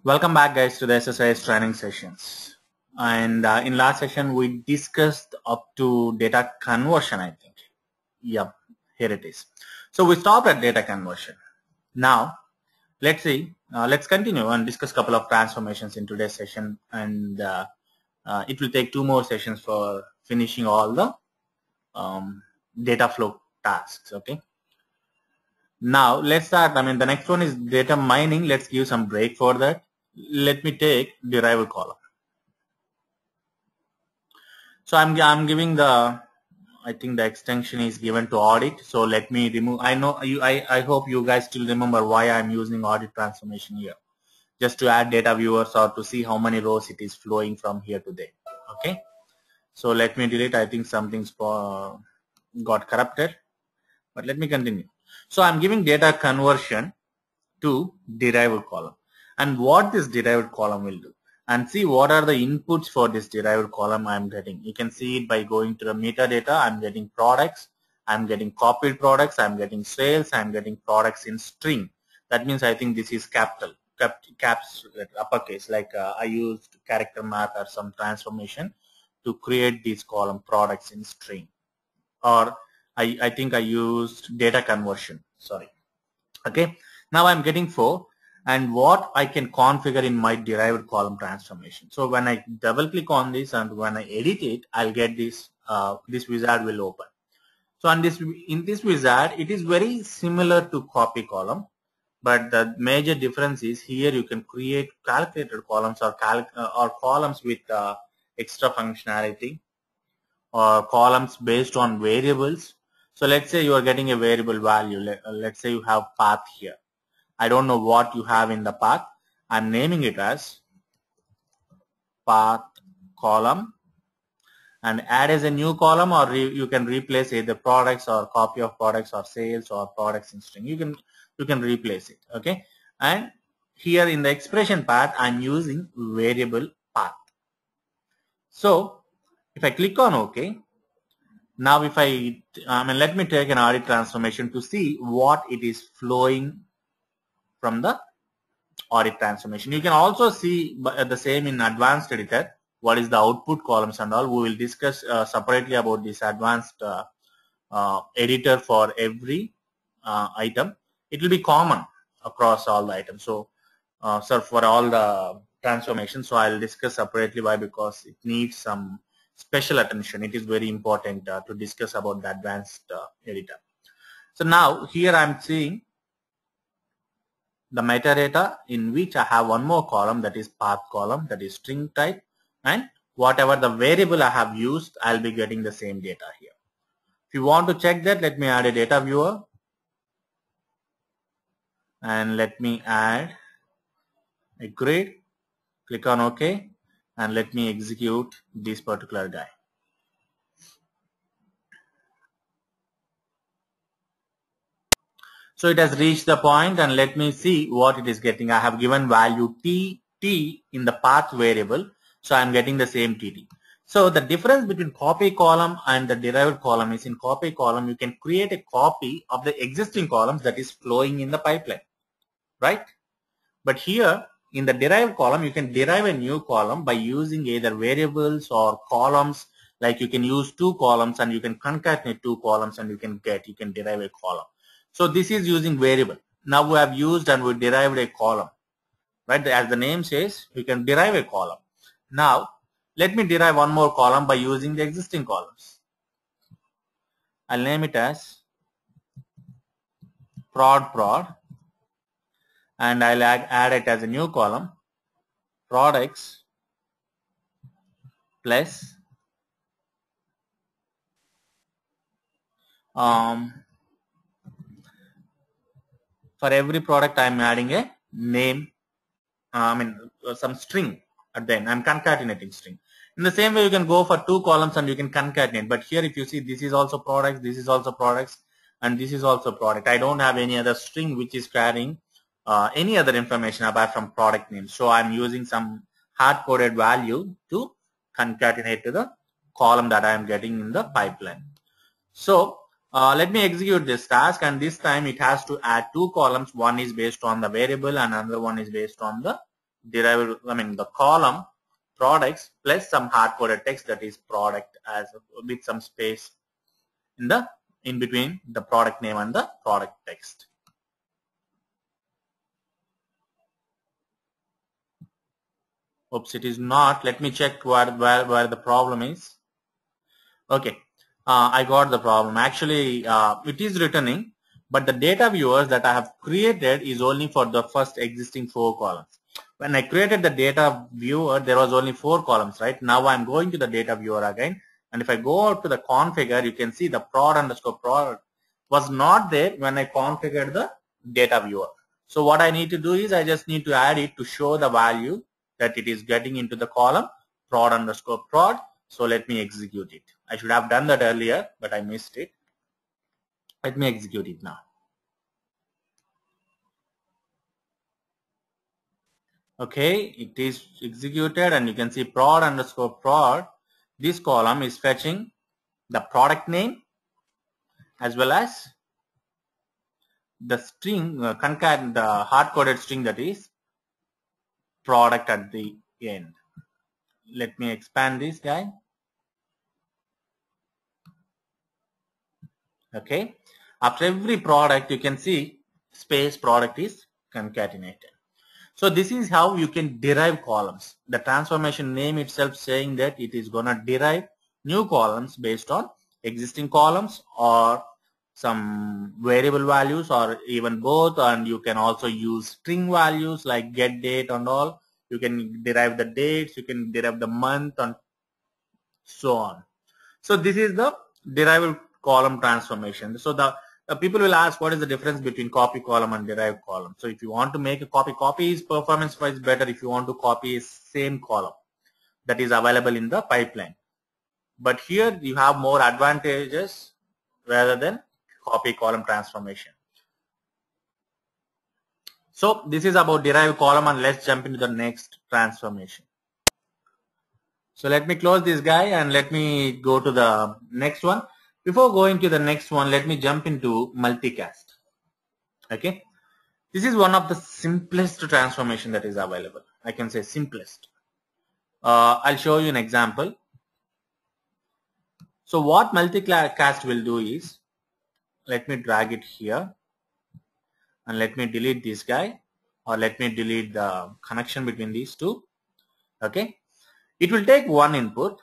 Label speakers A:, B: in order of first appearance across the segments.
A: Welcome back guys to the exercise training sessions. And in last session we discussed up to data conversion, I think. Yep, here it is. So we stopped at data conversion. Now let's see, let's continue and discuss a couple of transformations in today's session, and it will take 2 more sessions for finishing all the data flow tasks. Okay. Now let's start. The next one is data mining. Let's give some break for that. Let me take derived column. So I'm giving the, I think the extension is given to audit. So let me remove. I know you. I hope you guys still remember why I'm using audit transformation here, just to add data viewers or to see how many rows it is flowing from here to there. Okay. So let me delete. I think something's got corrupted, but let me continue. So I'm giving data conversion to derived column, and what this derived column will do, and see what are the inputs for this derived column I'm getting. You can see it by going to the metadata. I'm getting products, I'm getting copied products, I'm getting sales, I'm getting products in string. That means I think this is capital, caps, uppercase, like I used character math or some transformation to create this column products in string, or I think I used data conversion, sorry. Okay, now I'm getting 4, and what I can configure in my derived column transformation. So when I double click on this and when I edit it, I'll get this, this wizard will open. So in this wizard, it is very similar to copy column, but the major difference is here you can create calculated columns or columns with extra functionality, or columns based on variables. So let's say you are getting a variable value. Let's say you have path here. I don't know what you have in the path. I'm naming it as path column, and add as a new column, or you can replace either products or copy of products or sales or products in string. You can replace it. Okay, and here in the expression part I'm using variable path. So if I click on OK, now if let me take an audit transformation to see what it is flowing from the audit transformation. You can also see the same in advanced editor, what is the output columns and all. We will discuss separately about this advanced editor for every item. It will be common across all the items. So for all the transformations, so I'll discuss separately. Why? Because it needs some special attention. It is very important to discuss about the advanced editor. So now here I'm seeing the metadata, in which I have one more column, that is path column, that is string type, and whatever the variable I have used, I'll be getting the same data here. If you want to check that, let me add a data viewer, and let me add a grid. Click on OK, and let me execute this particular guy. So it has reached the point, and let me see what it is getting. I have given value t in the path variable, so I'm getting the same tt. So the difference between copy column and the derived column is, in copy column you can create a copy of the existing columns that is flowing in the pipeline, right? But here in the derived column, you can derive a new column by using either variables or columns. Like you can use 2 columns and you can concatenate 2 columns and you can derive a column. So this is using variable. Now we have used and we derived a column, right? As the name says, we can derive a column. Now let me derive one more column by using the existing columns. I'll name it as prod, and I'll add it as a new column, products plus for every product I'm adding a name, some string at the end. I'm concatenating string. In the same way, you can go for 2 columns and you can concatenate. But here if you see, this is also products, this is also products, and this is also product. I don't have any other string which is carrying any other information apart from product name. So I'm using some hard-coded value to concatenate to the column that I am getting in the pipeline. So let me execute this task, and this time it has to add 2 columns. One is based on the variable and another one is based on the derived, the column products plus some hard-coded text, that is product, as with some space in between the product name and the product text. Oops, it is not. Let me check where the problem is. Okay, I got the problem. Actually, it is returning, but the data viewers that I have created is only for the first existing 4 columns. When I created the data viewer, there was only 4 columns, right? Now I'm going to the data viewer again, and if I go out to the configure, you can see the prod_prod was not there when I configured the data viewer. So what I need to do is I just need to add it to show the value that it is getting into the column prod_prod. So let me execute it. I should have done that earlier, but I missed it. Let me execute it now. Okay, it is executed, and you can see prod_prod. This column is fetching the product name as well as the string, the hard-coded string, that is product at the end. Let me expand this guy. Okay, after every product, you can see space product is concatenated. So this is how you can derive columns. The transformation name itself saying that it is gonna derive new columns based on existing columns or some variable values or even both, and you can also use string values like get date and all. You can derive the dates, you can derive the month and so on. So this is the derived column transformation. So the people will ask, what is the difference between copy column and derived column? So if you want to make a copy is performance wise better if you want to copy a same column that is available in the pipeline. But here you have more advantages rather than copy column transformation. So this is about derived column, and let's jump into the next transformation. So let me close this guy and let me go to the next one. Before going to the next one, let me jump into multicast. Okay, this is one of the simplest transformation that is available. I can say simplest. I'll show you an example. So what multicast will do is, let me drag it here and let me delete this guy, or let me delete the connection between these two. Okay, it will take one input,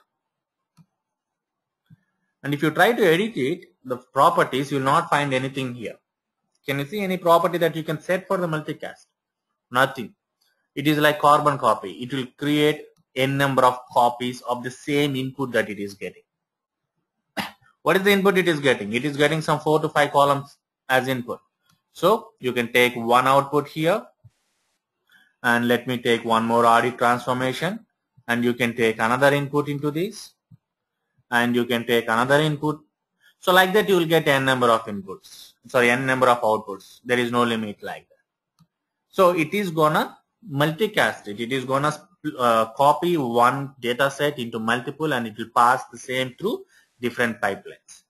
A: and if you try to edit it, the properties, you will not find anything here. Can you see any property that you can set for the multicast? Nothing. It is like carbon copy. It will create n number of copies of the same input that it is getting. What is the input it is getting? It is getting some 4 to 5 columns as input. So you can take one output here, and let me take one more audit transformation, and you can take another input into this, and you can take another input. So like that you will get n number of inputs, sorry, n number of outputs. There is no limit like that. So it is gonna multicast it. It is gonna copy one data set into multiple, and it will pass the same through different pipelines.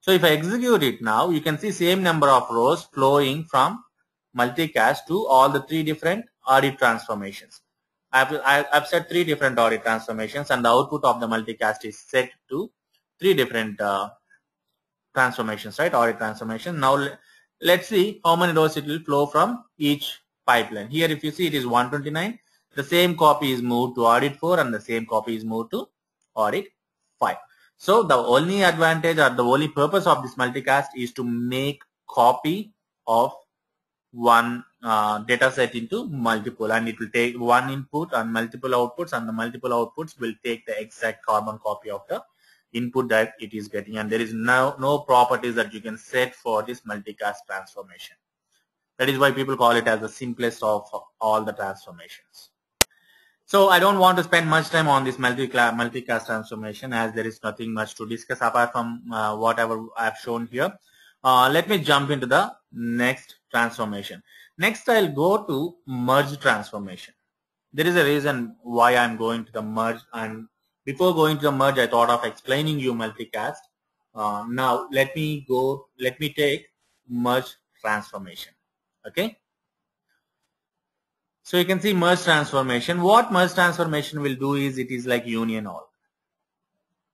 A: So if I execute it now, you can see same number of rows flowing from multicast to all the 3 different audit transformations. I've set 3 different audit transformations, and the output of the multicast is set to 3 different transformations, right? Audit transformation. Now let's see how many rows it will flow from each pipeline. Here, if you see, it is 129. The same copy is moved to audit 4, and the same copy is moved to audit 5. So the only advantage or the only purpose of this multicast is to make copy of one data set into multiple, and it will take one input and multiple outputs, and the multiple outputs will take the exact carbon copy of the input that it is getting, and there is no properties that you can set for this multicast transformation. That is why people call it as the simplest of all the transformations. So I don't want to spend much time on this multicast transformation, as there is nothing much to discuss apart from whatever I have shown here. Let me jump into the next transformation. Next, I'll go to merge transformation. There is a reason why I'm going to the merge, and before going to the merge, I thought of explaining you multicast. Now let me take merge transformation. Okay. So you can see merge transformation. What merge transformation will do is it is like union all.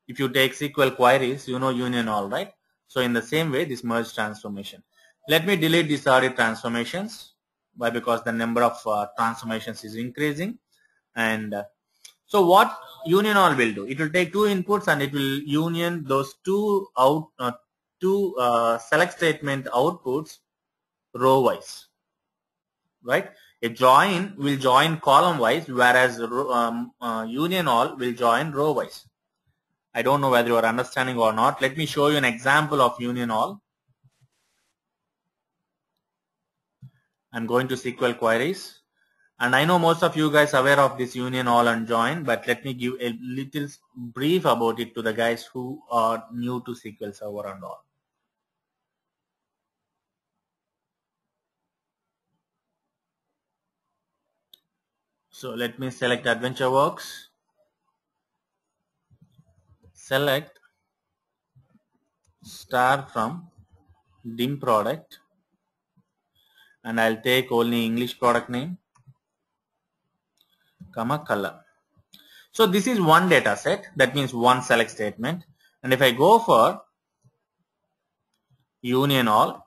A: If you take SQL queries, you know union all, right? So in the same way, this merge transformation. Let me delete these audit transformations. Why? Because the number of transformations is increasing. And so what union all will do? It will take two inputs and it will union those two select statement outputs row wise, right? A join will join column wise, whereas union all will join row wise. I don't know whether you are understanding or not. Let me show you an example of union all. I'm going to SQL queries. And I know most of you guys are aware of this union all and join, but let me give a little brief about it to the guys who are new to SQL Server and all. So let me select AdventureWorks. Select star from dim product, and I'll take only English product name, comma color. So this is one data set, that means one select statement. And if I go for union all,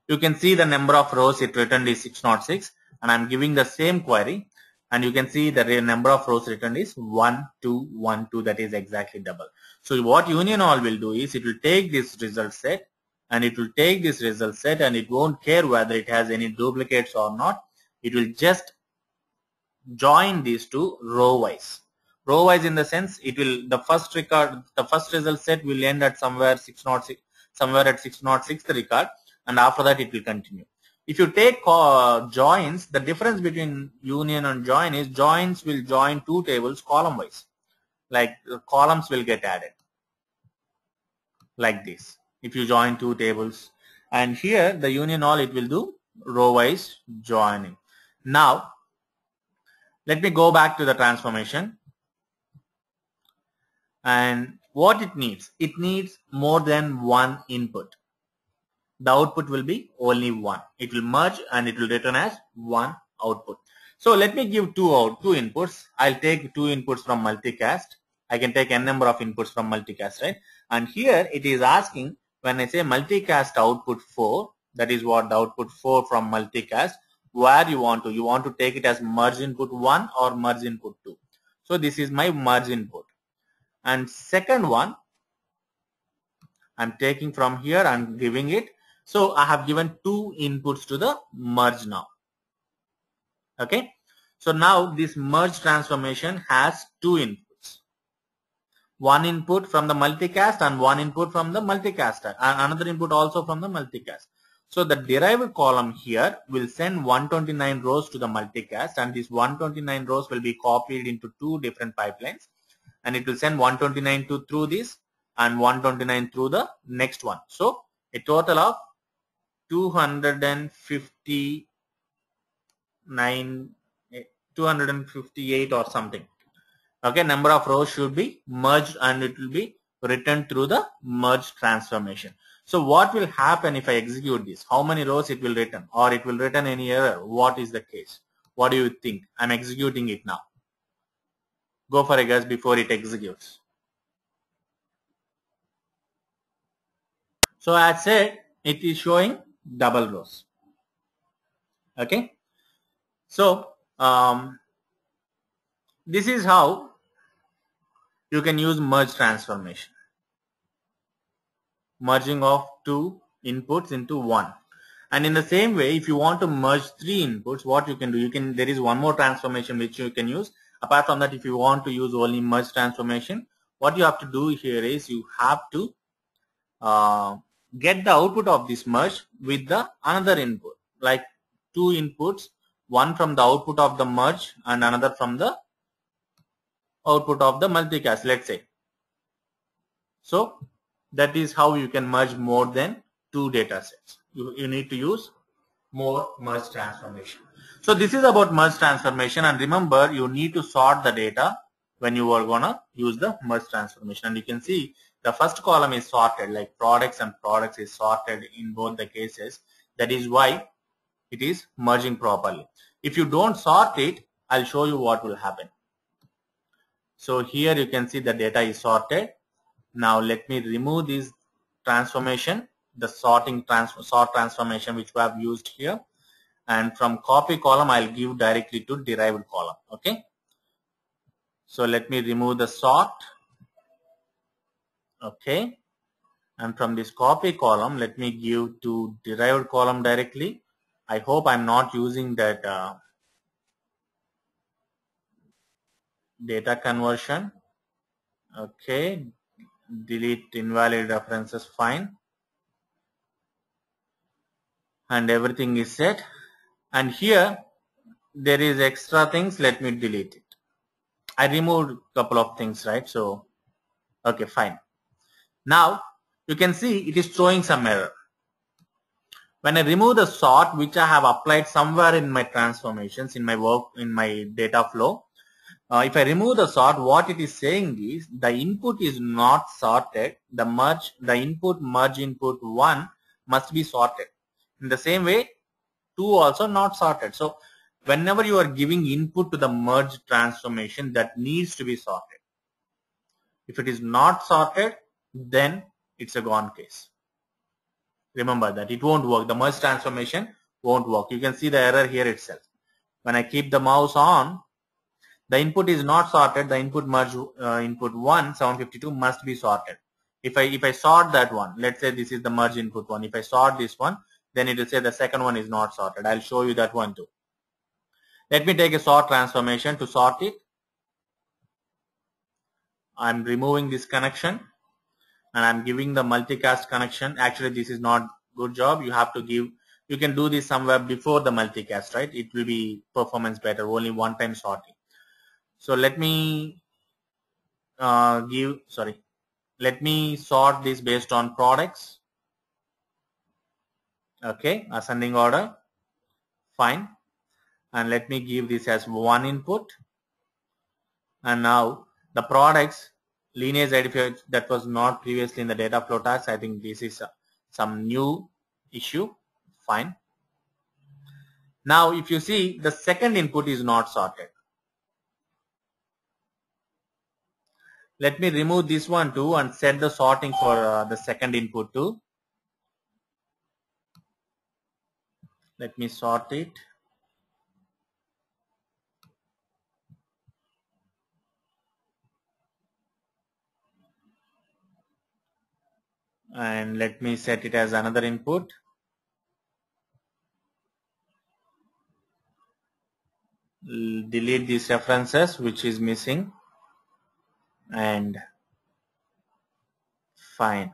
A: you can see the number of rows it returned is 606, and I'm giving the same query, and you can see the number of rows returned is 1212, that is exactly double. So what union all will do is it will take this result set and it will take this result set and it won't care whether it has any duplicates or not. It will just join these two row wise. Row wise in the sense it will, the first result set will end at somewhere 606, somewhere at 606 the record, and after that it will continue. If you take joins, the difference between union and join is joins will join two tables column wise, like columns will get added like this if you join two tables, and here the union all it will do row wise joining. Now let me go back to the transformation, and what it needs more than one input. The output will be only one. It will merge and it will return as one output. So let me give two inputs. I'll take two inputs from multicast. I can take n number of inputs from multicast, right? And here it is asking, when I say multicast output 4, that is what the output 4 from multicast, where you want to take it as merge input 1 or merge input 2. So this is my merge input. And second one, I'm taking from here and giving it. So I have given two inputs to the merge now. Okay. So now this merge transformation has two inputs. One input from the multicast and one input from the multicaster, and another input also from the multicast. So the derived column here will send 129 rows to the multicast, and these 129 rows will be copied into two different pipelines, and it will send 129 through this and 129 through the next one. So a total of 258 or something. Okay, number of rows should be merged and it will be written through the merge transformation. So what will happen if I execute this? How many rows it will return, or it will return any error? What is the case? What do you think? I'm executing it now. Go for a guess before it executes. So as said, it is showing double rows. Okay. So this is how you can use merge transformation. Merging of two inputs into one. And in the same way, if you want to merge three inputs, what you can do, there is one more transformation which you can use. Apart from that, if you want to use only merge transformation, what you have to do here is you have to get the output of this merge with the another input, like two inputs, one from the output of the merge and another from the output of the multicast, let's say. So that is how you can merge more than two data sets. You need to use more merge transformation. So this is about merge transformation, and remember you need to sort the data when you are gonna use the merge transformation. And you can see the first column is sorted, like products and products is sorted in both the cases. That is why it is merging properly. If you don't sort it, I'll show you what will happen. So here you can see the data is sorted. Now let me remove this transformation, the sort transformation which we have used here, and from copy column I'll give directly to derived column. Okay. So let me remove the sort. Okay. And from this copy column, let me give to derived column directly. I hope I'm not using that data conversion. Okay. Delete invalid references, fine. And everything is set. And here there is extra things. Let me delete it. I removed a couple of things, right? So, okay, fine. Now you can see it is throwing some error. When I remove the sort, which I have applied somewhere in my transformations, in my work, in my data flow, if I remove the sort, what it is saying is the input is not sorted. The input merge input 1 must be sorted. In the same way, 2 also not sorted. So whenever you are giving input to the merge transformation, that needs to be sorted. If it is not sorted, then it's a gone case. Remember that it won't work. The merge transformation won't work. You can see the error here itself. When I keep the mouse on, the input is not sorted. The input merge input 1 752 must be sorted. If I sort that one, let's say this is the merge input 1. If I sort this one, then it will say the second one is not sorted. I'll show you that one too. Let me take a sort transformation to sort it. I'm removing this connection and I'm giving the multicast connection. Actually, this is not good job. You have to give, you can do this somewhere before the multicast, right? It will be performance better, only one time sorting. So let me let me sort this based on products. Okay, ascending order, fine. And let me give this as one input. And now the products lineage identifier that was not previously in the data flow tags. I think this is some new issue. Fine. Now if you see, the second input is not sorted. Let me remove this one too and set the sorting for the second input too. Let me sort it. And let me set it as another input. Delete these references which is missing, and fine.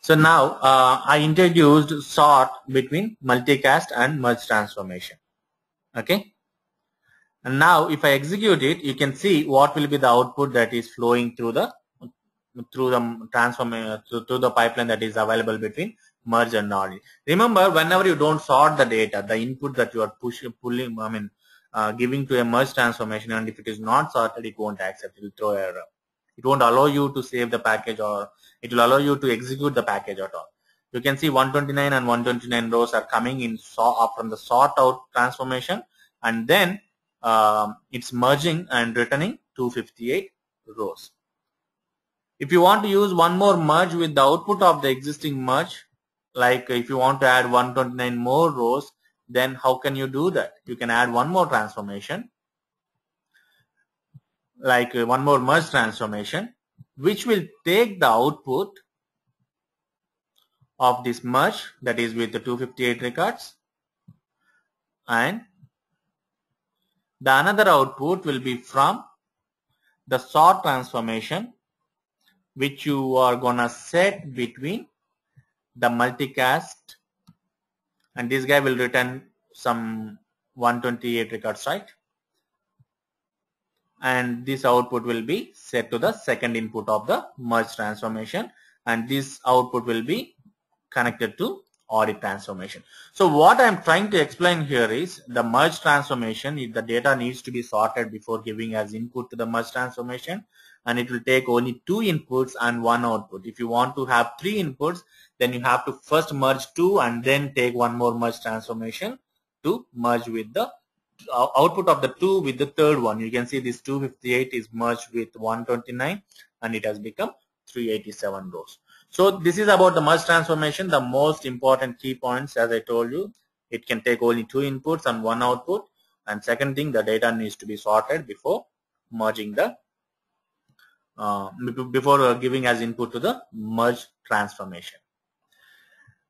A: So now I introduced sort between multicast and merge transformation. Okay. And now if I execute it, you can see what will be the output that is flowing through the transformation, through the pipeline that is available between merge and audit. Remember, whenever you don't sort the data, the input that you are giving to a merge transformation, and if it is not sorted, it won't accept. It will throw error. It won't allow you to save the package, or it will allow you to execute the package at all. You can see 129 and 129 rows are coming in from the sort out transformation, and then it's merging and returning 258 rows. If you want to use one more merge with the output of the existing merge, like if you want to add 129 more rows, then how can you do that? You can add one more transformation, like one more merge transformation, which will take the output of this merge, that is with the 258 records, and the another output will be from the sort transformation, which you are gonna set between the multicast, and this guy will return some 128 records, right? And this output will be set to the second input of the merge transformation, and this output will be connected to audit transformation. So what I'm trying to explain here is the merge transformation, if the data needs to be sorted before giving as input to the merge transformation, and it will take only 2 inputs and 1 output. If you want to have 3 inputs, then you have to first merge 2 and then take one more merge transformation to merge with the output of the 2 with the third one. You can see this 258 is merged with 129 and it has become 387 rows. So this is about the merge transformation. The most important key points, as I told you, it can take only 2 inputs and 1 output. And second thing, the data needs to be sorted before merging the before giving as input to the merge transformation.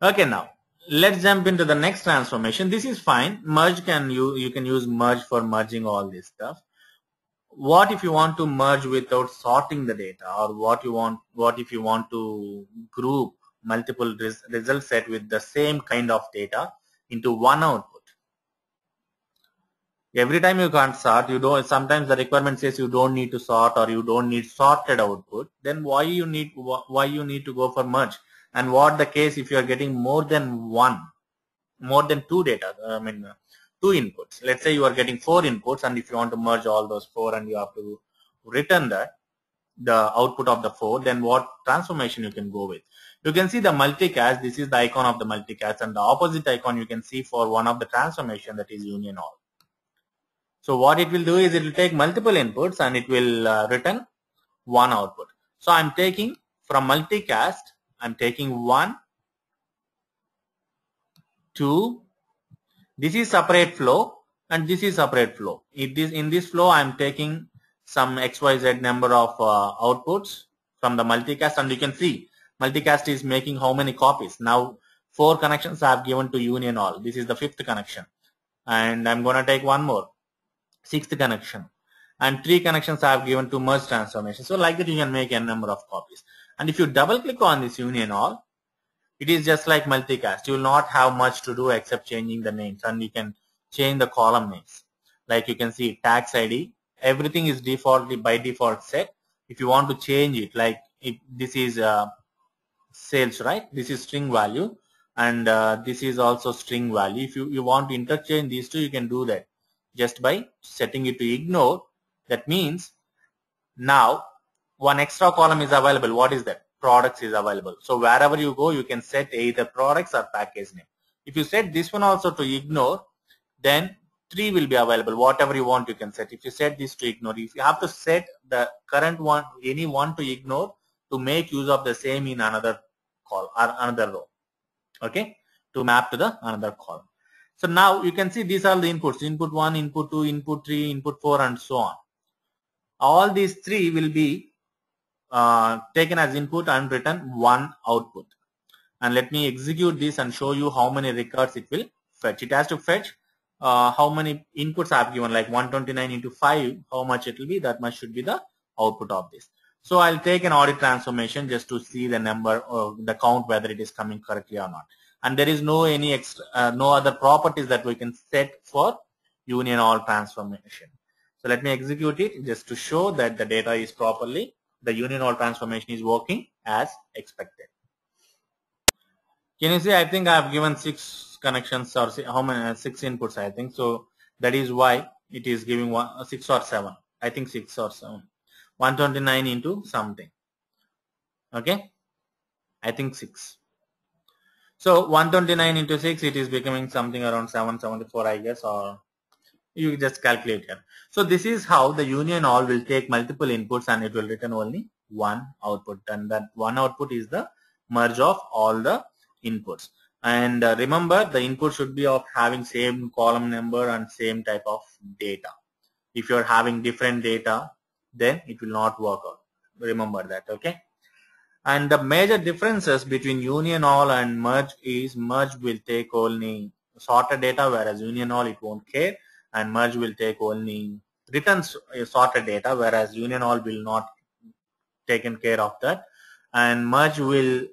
A: Okay, now let's jump into the next transformation. This is fine. Merge you can use merge for merging all this stuff. What if you want to merge without sorting the data, or what if you want to group multiple result set with the same kind of data into one output? Every time you can't sort, sometimes the requirement says you don't need to sort or you don't need sorted output, then why you need to go for merge? And what the case if you are getting more than two data, two inputs. Let's say you are getting 4 inputs, and if you want to merge all those 4 and you have to return the output of the 4, then what transformation you can go with? You can see the multicast. This is the icon of the multicast, and the opposite icon you can see for one of the transformation, that is union all. So what it will do is it will take multiple inputs and it will return one output. So I'm taking from multicast, I'm taking 1, 2, this is separate flow and this is separate flow. In this flow I'm taking some XYZ number of outputs from the multicast, and you can see multicast is making how many copies. Now 4 connections I have given to union all. This is the 5th connection, and I'm going to take one more, 6th connection, and 3 connections I have given to merge transformation. So like that you can make a number of copies. And if you double click on this union all, it is just like multicast. You will not have much to do except changing the names, and you can change the column names. Like you can see tax ID, everything is by default set. If you want to change it, like if this is sales, right? This is string value, and this is also string value. If you want to interchange these two, you can do that just by setting it to ignore. That means now one extra column is available. What is that? Products is available. So wherever you go, you can set either products or package name. If you set this one also to ignore, then 3 will be available. Whatever you want, you can set. If you set this to ignore, if you have to set the current one, any one to ignore, to make use of the same in another column or another row. Okay, to map to the another column. So now you can see these are the inputs: input 1, input 2, input 3, input 4, and so on. All these 3 will be taken as input and return one output. And let me execute this and show you how many records it will fetch. It has to fetch how many inputs I have given, like 129 into 5, how much it will be, that much should be the output of this. So I'll take an audit transformation just to see the number or the count, whether it is coming correctly or not. And there is no other properties that we can set for union all transformation. So let me execute it just to show that the data is properly, the union all transformation is working as expected. Can you see? I think I have given 6 connections, or how many 6 inputs, I think. So that is why it is giving 6 or 7. I think 6 or 7. 129 into something. Okay, I think 6. So 129 into 6, it is becoming something around 774, I guess, or you just calculate here. So this is how the union all will take multiple inputs and it will return only one output, and that one output is the merge of all the inputs. And remember, the input should be of having same column number and same type of data. If you are having different data, then it will not work out. Remember that, okay? And the major differences between union all and merge is merge will take only sorted data, whereas union all it won't care, and merge will take only returns sorted data, whereas union all will not taken care of that, and merge will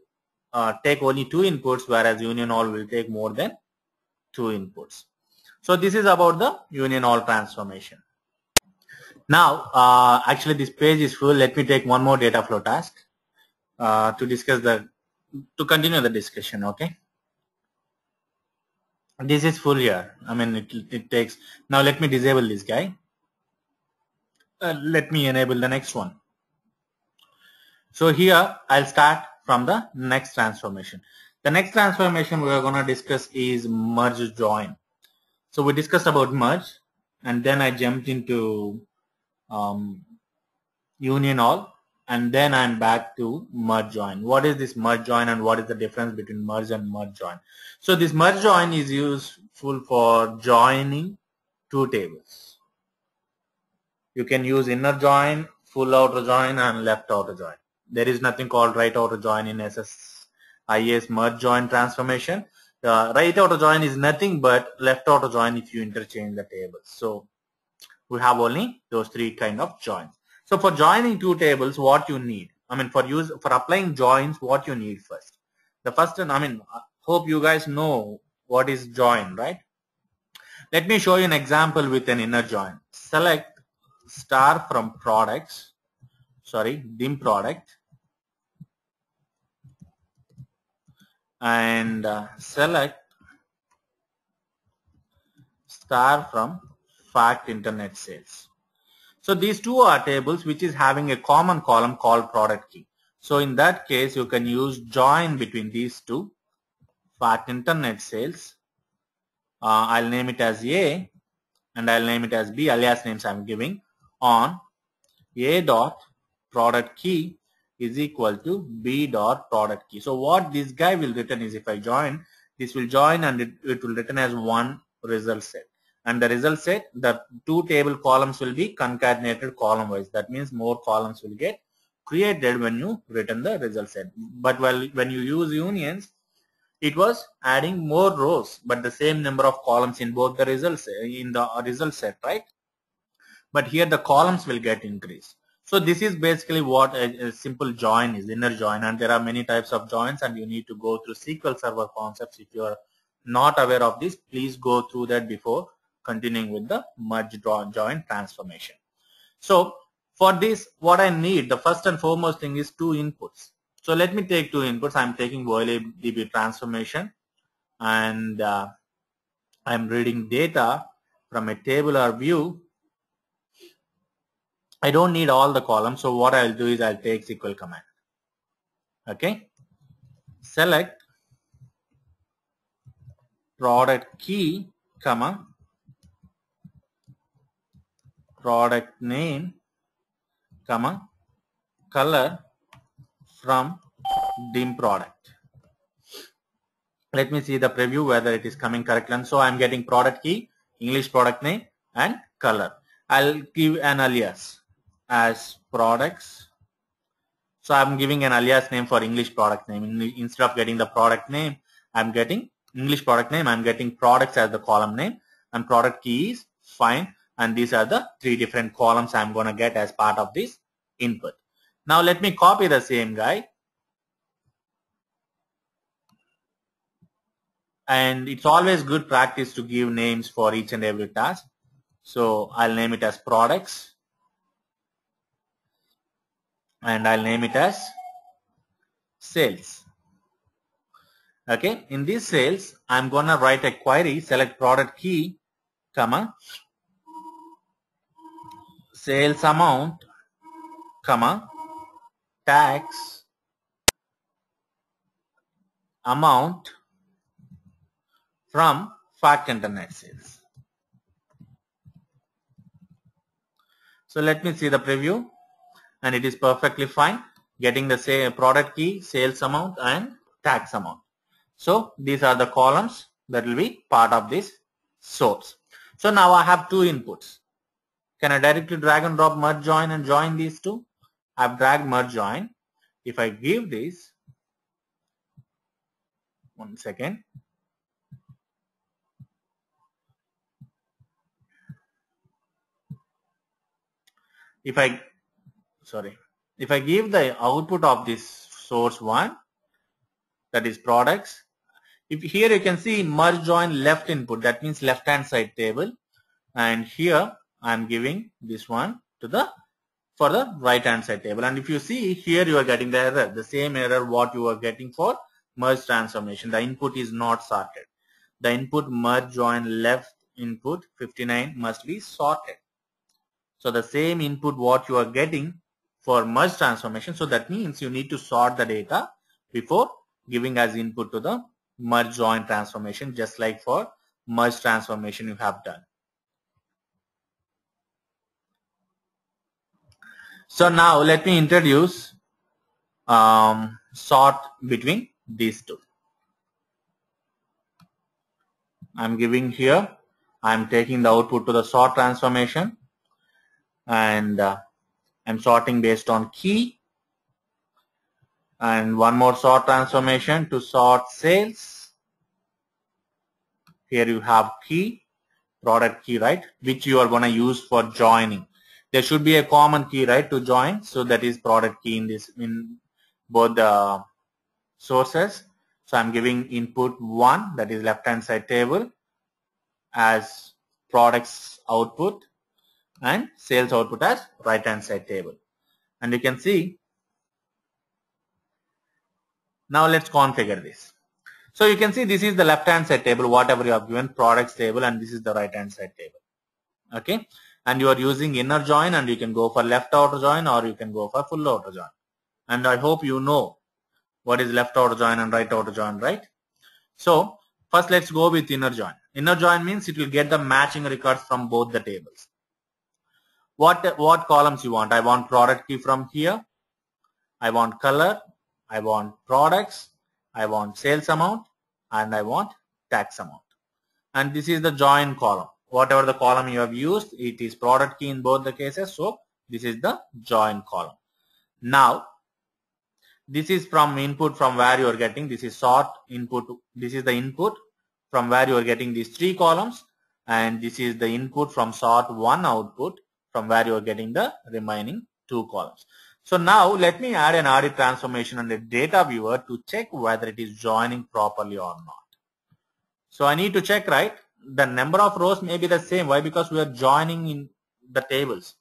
A: take only 2 inputs, whereas union all will take more than 2 inputs. So this is about the union all transformation. Now actually this page is full. Let me take one more data flow task to continue the discussion. Okay, this is full here. I mean it takes. Now let me disable this guy. Let me enable the next one. So here I'll start from the next transformation. The next transformation we are going to discuss is merge join. So we discussed about merge, and then I jumped into union all, and then I'm back to merge join. What is this merge join, and what is the difference between merge and merge join? So this merge join is useful for joining two tables. You can use inner join, full outer join, and left outer join. There is nothing called right outer join in SSIS merge join transformation. Right outer join is nothing but left outer join if you interchange the tables. So we have only those three kind of joins. So for joining two tables, what you need, for applying joins, what you need first. The first, I hope you guys know what is join, right? Let me show you an example with an inner join. Select star from dim product, and select star from fact internet sales. So these two are tables which is having a common column called product key. So in that case, you can use join between these two, fact internet sales. I'll name it as A and I'll name it as B, alias names I'm giving, on A dot product key is equal to B dot product key. So what this guy will return is, if I join, this will join and it will return as one result set. And the result set, the two table columns will be concatenated column wise. That means more columns will get created when you return the result set. But when you use unions, it was adding more rows, but the same number of columns in both the results in the result set, right? But here the columns will get increased. So this is basically what a simple join is, inner join, and there are many types of joins, and you need to go through SQL Server concepts. If you are not aware of this, please go through that before continuing with the merge join transformation. So for this, what I need, the first and foremost thing is two inputs. So let me take two inputs. I'm taking OLADB transformation, and I'm reading data from a table or view. I don't need all the columns, so what I'll do is I'll take SQL command. Okay, select product key, comma, product name, comma, color from dim product. Let me see the preview whether it is coming correctly. And so I'm getting product key, English product name, and color. I'll give an alias as products. So I'm giving an alias name for English product name. Instead of getting the product name, I'm getting English product name. I'm getting products as the column name, and product key is fine. And these are the three different columns I'm going to get as part of this input. Now let me copy the same guy. And it's always good practice to give names for each and every task. So I'll name it as products, and I'll name it as sales. Okay, in this sales, I'm gonna write a query, select product key, comma, sales amount, comma, tax amount from fact internet sales. So let me see the preview, and it is perfectly fine, getting the product key, sales amount, and tax amount. So these are the columns that will be part of this source. So now I have two inputs. Can I directly drag and drop merge join and join these two? I've dragged merge join. If I give this, one second. If I give the output of this source one, that is products, if here you can see merge join left input, that means left hand side table, and here I'm giving this one for the right hand side table. And if you see here, you are getting the error, the same error what you are getting for merge transformation. The input is not sorted. The input merge join left input 59 must be sorted. So the same input what you are getting for merge transformation. So that means you need to sort the data before giving as input to the merge join transformation, just like for merge transformation you have done. So now let me introduce sort between these two. I'm giving here, I'm taking the output to the sort transformation, and I'm sorting based on key, and one more sort transformation to sort sales. Here you have key, product key, right, which you are going to use for joining. There should be a common key, right, to join. So that is product key in both the sources. So I'm giving input 1, that is left hand side table, as products output, and sales output as right hand side table. And you can see, now let's configure this. So you can see this is the left hand side table, whatever you have given, products table, and this is the right hand side table. Okay, and you are using inner join, and you can go for left outer join or you can go for full outer join. And I hope you know what is left outer join and right outer join, right? So first let's go with inner join. Inner join means it will get the matching records from both the tables. What columns you want? I want product key from here, I want color, I want products, I want sales amount, and I want tax amount. And this is the join column. Whatever the column you have used, it is product key in both the cases. So this is the join column. Now this is from input from where you are getting, this is sort input, this is the input from where you are getting these 3 columns, and this is the input from sort 1 output from where you are getting the remaining 2 columns. So now let me add an audit transformation and a data viewer to check whether it is joining properly or not. So I need to check, right? The number of rows may be the same. Why? Because we are joining in the tables.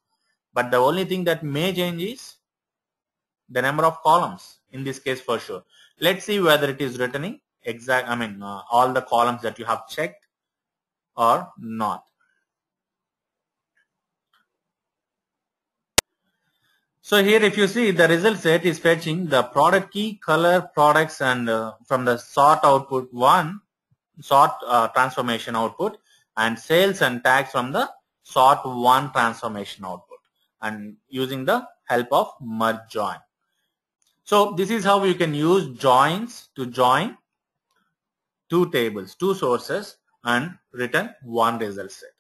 A: But the only thing that may change is the number of columns in this case for sure. Let's see whether it is returning exact, all the columns that you have checked or not. So here if you see, the result set is fetching the product key, color, products, and from the sort output 1, sort transformation output, and sales and tax from the sort 1 transformation output, and using the help of merge join. So this is how you can use joins to join 2 tables, 2 sources, and return 1 result set.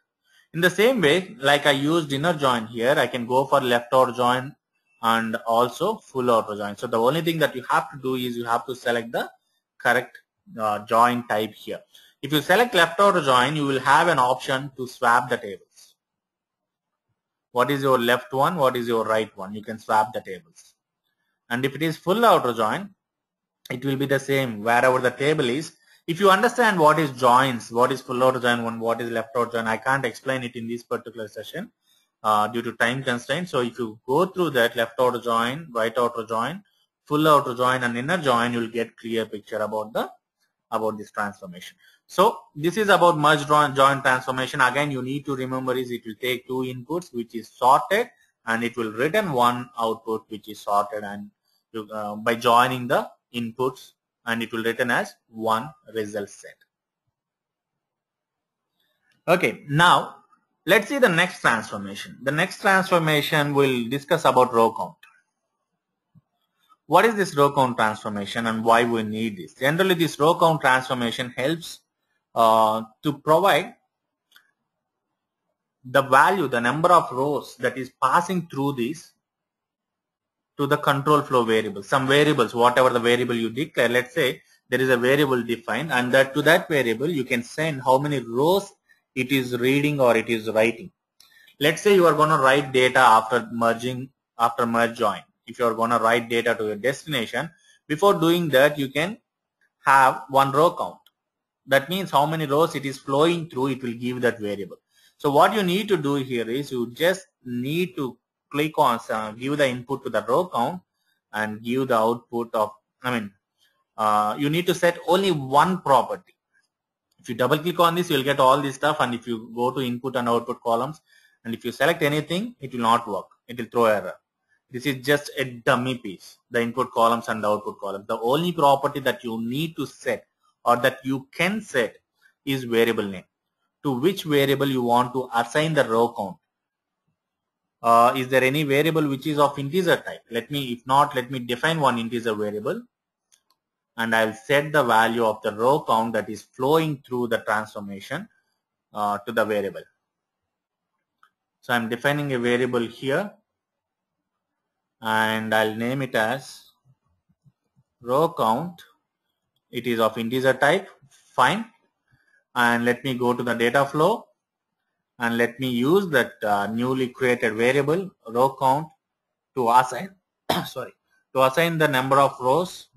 A: In the same way, like I used inner join here, I can go for left outer join and also full outer join. So the only thing that you have to do is you have to select the correct join type here. If you select left outer join, you will have an option to swap the tables. What is your left one? What is your right one? You can swap the tables. And if it is full outer join, it will be the same wherever the table is. If you understand what is joins, what is full outer join, what is left outer join, I can't explain it in this particular session due to time constraints. So if you go through that left outer join, right outer join, full outer join, and inner join, you will get clear picture about this transformation. So this is about merge join transformation. Again, you need to remember is it will take 2 inputs which is sorted, and it will return 1 output which is sorted, and by joining the inputs, and it will return as 1 result set. Okay, now let's see the next transformation. The next transformation will discuss about row count. What is this row count transformation and why we need this? Generally, this row count transformation helps to provide the value, the number of rows that is passing through this to the control flow variable. Some variables, whatever the variable you declare, let's say there is a variable defined, and that to that variable you can send how many rows it is reading or it is writing. Let's say you are going to write data after merge join. If you are going to write data to your destination, before doing that you can have 1 row count. That means how many rows it is flowing through, it will give that variable. So what you need to do here is you just need to click on give the input to the row count and give the output of, you need to set only 1 property. If you double click on this, you will get all this stuff, and if you go to input and output columns, and if you select anything, it will not work. It will throw error. This is just a dummy piece, the input columns and the output columns. The only property that you need to set or that you can set is variable name. to which variable you want to assign the row count. Is there any variable which is of integer type? If not, let me define one integer variable, and I'll set the value of the row count that is flowing through the transformation to the variable. So I'm defining a variable here, and I'll name it as row count. It is of integer type, fine. And let me go to the data flow, and let me use that newly created variable row count to assign to assign the number of rows.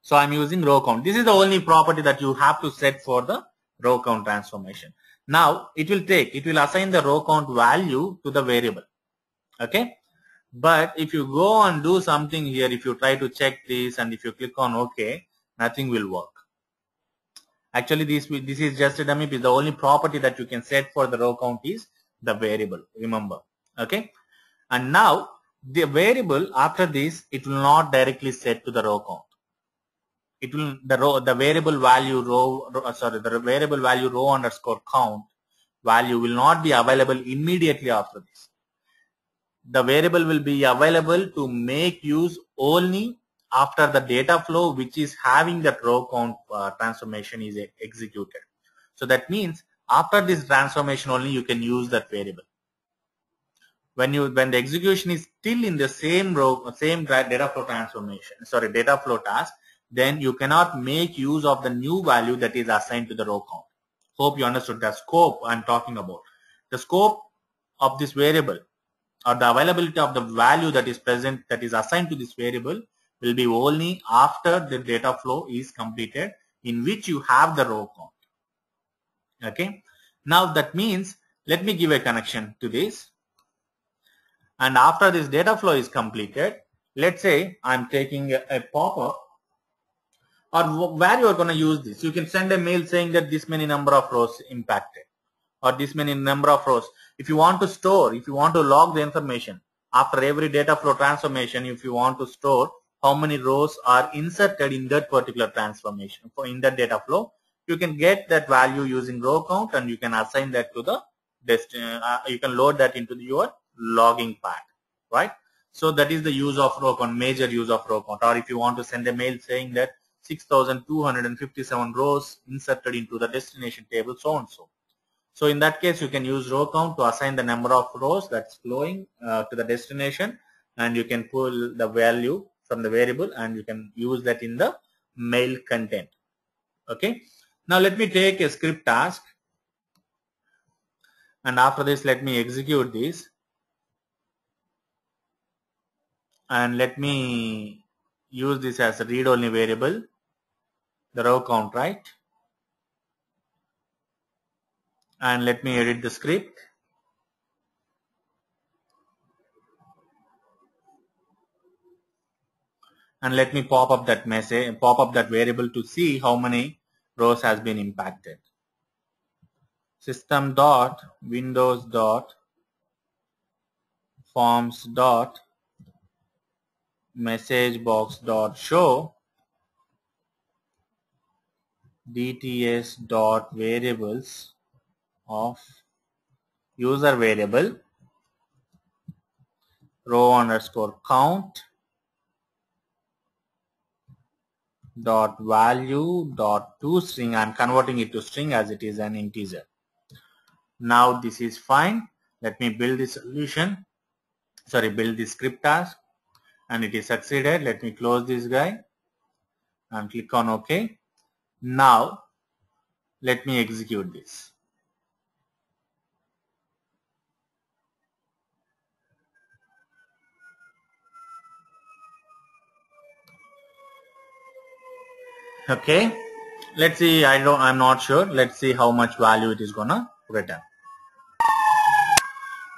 A: So I'm using row count. This is the only property that you have to set for the row count transformation. Now it will assign the row count value to the variable. Okay. But if you go and do something here, if you try to check this and if you click on OK, nothing will work. Actually, this is just a dummy piece. The only property that you can set for the row count is the variable. Remember. Okay. And now the variable after this, it will not directly set to the row count. It will the variable value row underscore count value will not be available immediately after this. The variable will be available to make use only after the data flow which is having that row count transformation is executed. So that means after this transformation only you can use that variable. When the execution is still in the same data flow task, then you cannot make use of the new value that is assigned to the row count. Hope you understood the scope I'm talking about. The scope of this variable or the availability of the value that is present, that is assigned to this variable, will be only after the data flow is completed in which you have the row count. Okay. Now that means, let me give a connection to this. And after this data flow is completed, let's say I'm taking a pop-up, or where you are going to use this. You can send a mail saying that this many number of rows impacted, or this many number of rows. If you want to log the information after every data flow transformation, if you want to store how many rows are inserted in that particular transformation in that data flow, you can get that value using row count, and you can assign that to the you can load that into your logging part, right? So that is the use of row count, major use of row count. Or if you want to send a mail saying that 6,257 rows inserted into the destination table, so and so. So in that case, you can use row count to assign the number of rows that's flowing to the destination, and you can pull the value from the variable and you can use that in the mail content. Okay. Now let me take a script task, and after this let me execute this, and let me use this as a read-only variable, the row count, right? And let me edit the script. And let me pop up that message, pop up that variable to see how many rows has been impacted. System dot windows dot forms dot message box dot show dts dot variables of user variable row underscore count dot value dot toString. I'm converting it to string as it is an integer. Now this is fine. Let me build this solution. Build this script task, and it is succeeded. Let me close this guy and click on OK. Now let me execute this. Okay, let's see. I'm not sure. Let's see how much value it is gonna return.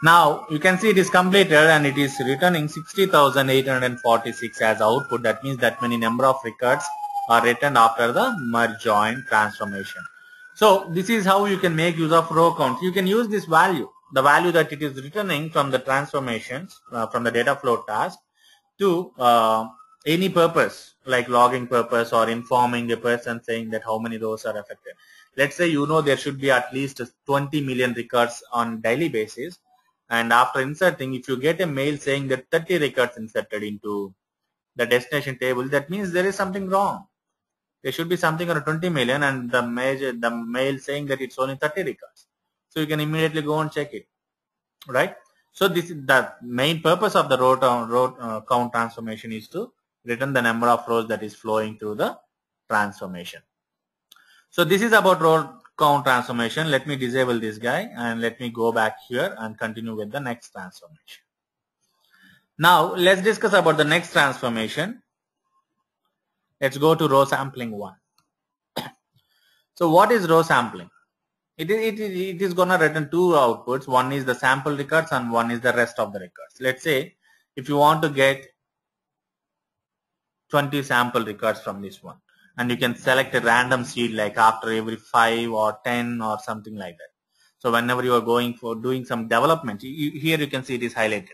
A: Now you can see it is completed and it is returning 60,846 as output. That means that many number of records are returned after the merge join transformation. So this is how you can make use of row count. You can use this value, the value that it is returning from the transformations from the data flow task to any purpose, like logging purpose or informing a person saying that how many rows are affected. let's say there should be at least 20 million records on daily basis, and after inserting, if you get a mail saying that 30 records inserted into the destination table, that means there is something wrong. There should be something around 20 million, and the mail saying that it's only 30 records. So you can immediately go and check it, right? So this is the main purpose of the row count transformation, is to return the number of rows that is flowing through the transformation. So this is about row count transformation. Let me disable this guy and let me go back here and continue with the next transformation. Now let's discuss about the next transformation. Let's go to row sampling 1. So what is row sampling? It is going to return two outputs. One is the sample records and one is the rest of the records. Let's say if you want to get 20 sample records from this one, and you can select a random seed like after every 5 or 10 or something like that. So whenever you are going for doing some development, here you can see it is highlighted.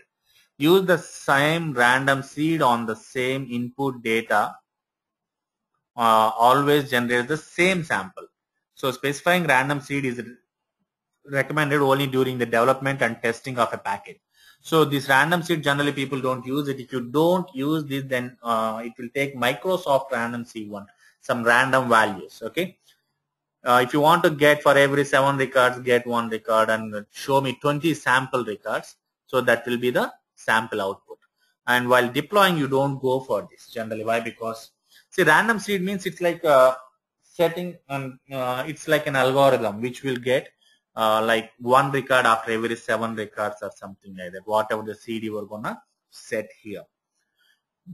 A: Use the same random seed on the same input data. Always generates the same sample. So specifying random seed is recommended only during the development and testing of a package. So this random seed, generally people don't use it. If you don't use this, then it will take Microsoft random seed one, some random values. Okay. If you want to get for every 7 records, get 1 record and show me 20 sample records. So that will be the sample output. And while deploying, you don't go for this generally. Why? Because see, random seed means it's like setting, and it's like an algorithm which will get like 1 record after every 7 records or something like that, whatever the seed you are gonna set here.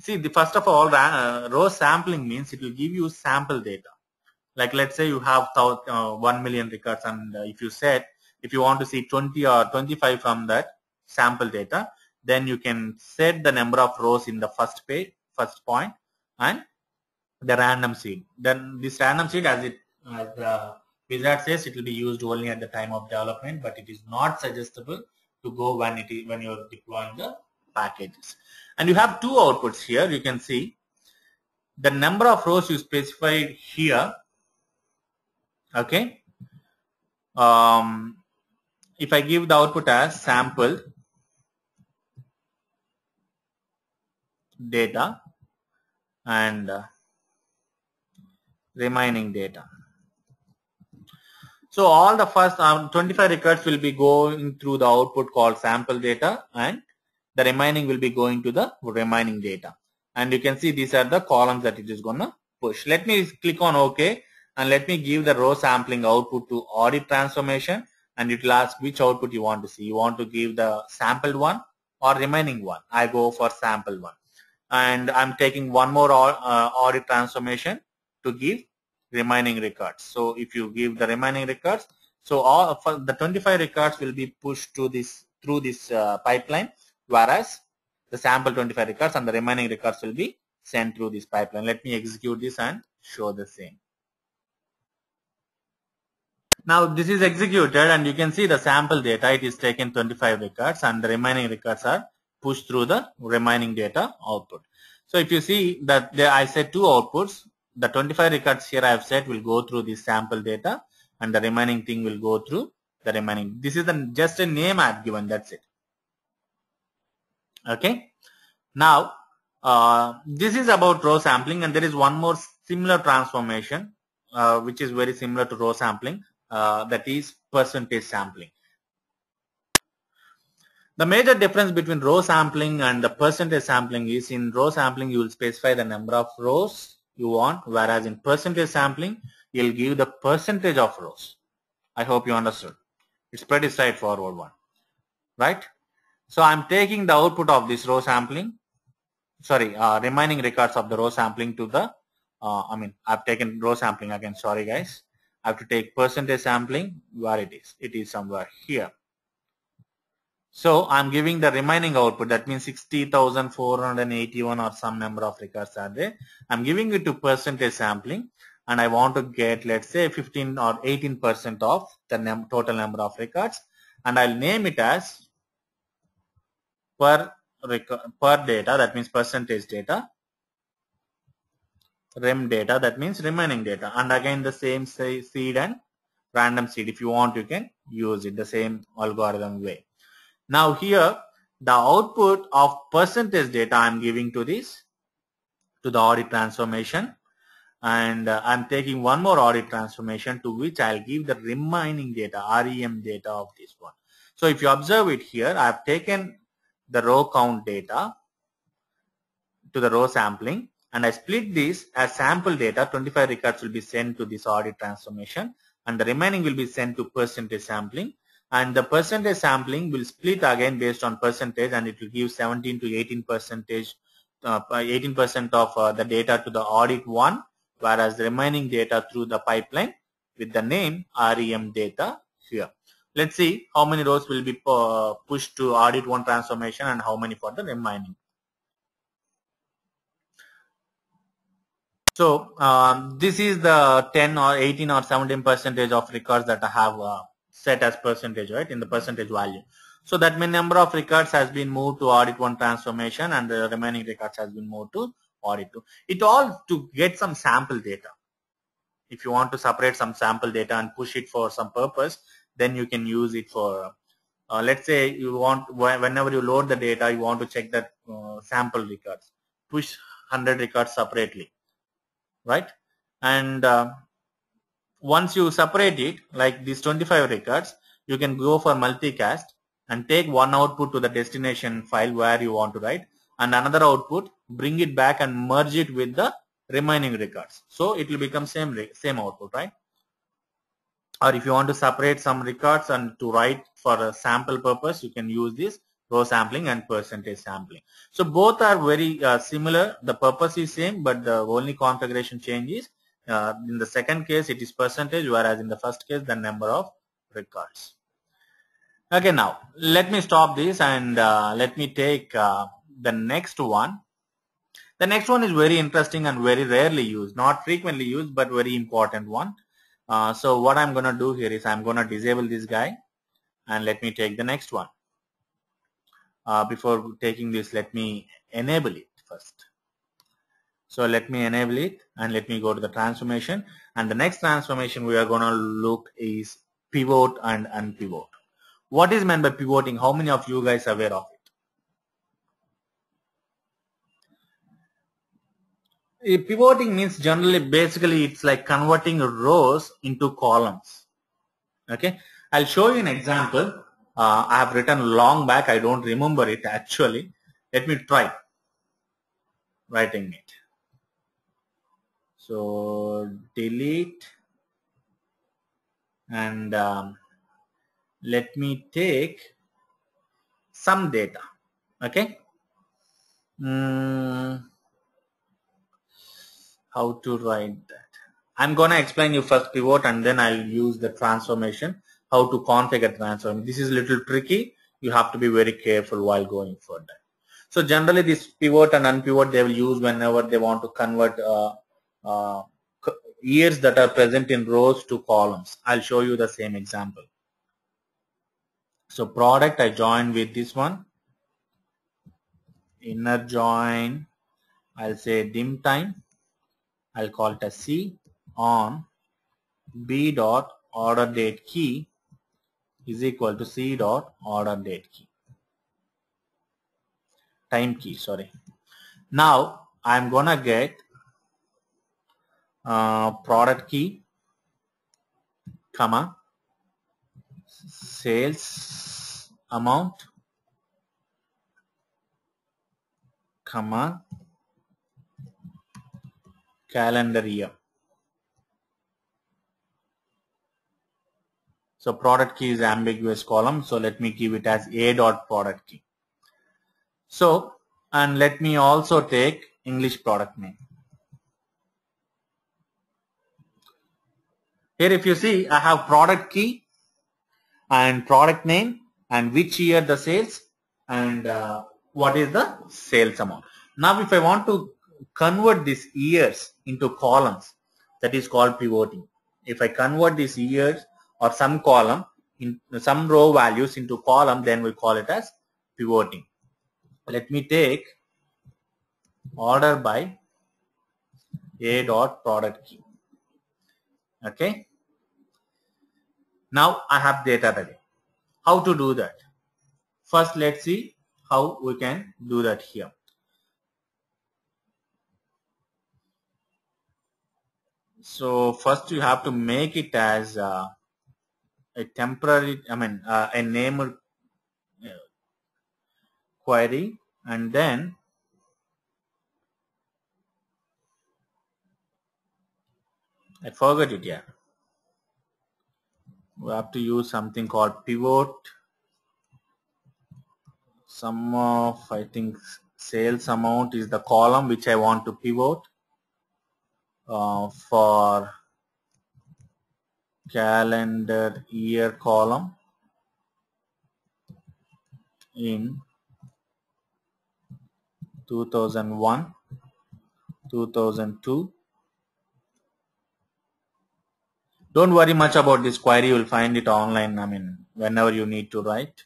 A: See, first of all, row sampling means it will give you sample data. Like let's say you have 1 million records, and if you want to see 20 or 25 from that sample data, then you can set the number of rows in the first point, and the random seed. Then this random seed, as the wizard says, it will be used only at the time of development, but it is not suggestible to go when you are deploying the packages. And you have two outputs here. You can see the number of rows you specified here. Okay. If I give the output as sample data and remaining data. So all the first 25 records will be going through the output called sample data, and the remaining will be going to the remaining data. And you can see these are the columns that it is going to push. Let me click on OK, and let me give the row sampling output to audit transformation, and it will ask which output you want to see. You want to give the sampled one or remaining one. I go for sample one. And I'm taking one more audit transformation to give remaining records. So if you give the remaining records, so all for the 25 records will be pushed to through this pipeline, whereas the sample 25 records and the remaining records will be sent through this pipeline. Let me execute this and show the same. Now this is executed, and you can see the sample data. It is taken 25 records, and the remaining records are pushed through the remaining data output. So if you see that I set two outputs, the 25 records here I have set will go through this sample data, and the remaining thing will go through the remaining. This is just a name I have given. That's it. Okay. Now this is about row sampling, and there is one more similar transformation which is very similar to row sampling. That is percentage sampling. The major difference between row sampling and the percentage sampling is, in row sampling you will specify the number of rows you want, whereas in percentage sampling you will give the percentage of rows. I hope you understood. It's pretty straightforward one, right? So I'm taking the output of this row sampling, remaining records of the row sampling to the I've taken row sampling again, sorry guys. I have to take percentage sampling where it is. It is somewhere here. So I'm giving the remaining output, that means 60,481 or some number of records are there. I'm giving it to percentage sampling, and I want to get, let's say, 15 or 18% of the total number of records, and I'll name it as per data, that means percentage data, rem data, that means remaining data, and again the same seed and random seed. If you want, you can use it the same algorithm way. Now here, the output of percentage data I'm giving to this, to the audit transformation, and I'm taking one more audit transformation to which I'll give the remaining data, REM data of this one. So if you observe it here, I've taken the row count data to the row sampling, and I split this as sample data. 25 records will be sent to this audit transformation, and the remaining will be sent to percentage sampling, and the percentage sampling will split again based on percentage, and it will give 17 to 18 percentage 18% of the data to the audit one, whereas the remaining data through the pipeline with the name REM data here. Let's see how many rows will be pushed to audit one transformation and how many for the remaining. So this is the 10 or 18 or 17 percentage of records that I have set as percentage, right, in the percentage value. So that many number of records has been moved to audit one transformation, and the remaining records has been moved to audit two. It all to get some sample data. If you want to separate some sample data and push it for some purpose, then you can use it for, let's say you want, whenever you load the data, you want to check that sample records, push 100 records separately, right? And once you separate it, like these 25 records, you can go for multicast and take one output to the destination file where you want to write, and another output, bring it back and merge it with the remaining records. So it will become same output, right? Or if you want to separate some records and to write for a sample purpose, you can use this row sampling and percentage sampling. So both are very similar. The purpose is same, but the only configuration change is in the second case it is percentage, whereas in the first case the number of records. Okay, now let me stop this and let me take the next one. The next one is very interesting and very rarely used, not frequently used, but very important one. So what I'm going to do here is I'm going to disable this guy, and let me take the next one. Before taking this, let me enable it first. So let me enable it and let me go to the transformation, and the next transformation we are going to look is pivot and unpivot. What is meant by pivoting? How many of you guys are aware of it? Pivoting means generally, basically, it's like converting rows into columns. Okay, I'll show you an example. I have written long back. I don't remember it actually. Let me try writing it. So delete and let me take some data. Okay. How to write that? I'm going to explain you first pivot, and then I'll use the transformation, how to configure transformation. This is a little tricky. You have to be very careful while going for that. So generally this pivot and unpivot they will use whenever they want to convert years that are present in rows to columns. I'll show you the same example. So product, I join with this one. Inner join, I'll say dim time. I'll call it as C on B dot order date key is equal to C dot order date key. Time key, sorry. Now I'm gonna get product key, comma, sales amount, comma, calendar year. So product key is ambiguous column, so let me give it as A dot product key. So, and let me also take English product name. Here if you see, I have product key and product name and which year the sales and what is the sales amount. Now if I want to convert these years into columns, that is called pivoting. If I convert these years or some column in some row values into column, then we call it as pivoting. Let me take order by A dot product key. Okay. Now I have data ready. How to do that? First, let's see how we can do that here. So first you have to make it as a temporary, a named query, and then I forgot it here. We have to use something called pivot. Sum of, I think, sales amount is the column which I want to pivot for calendar year column in 2001, 2002. Don't worry much about this query, you will find it online, whenever you need to write.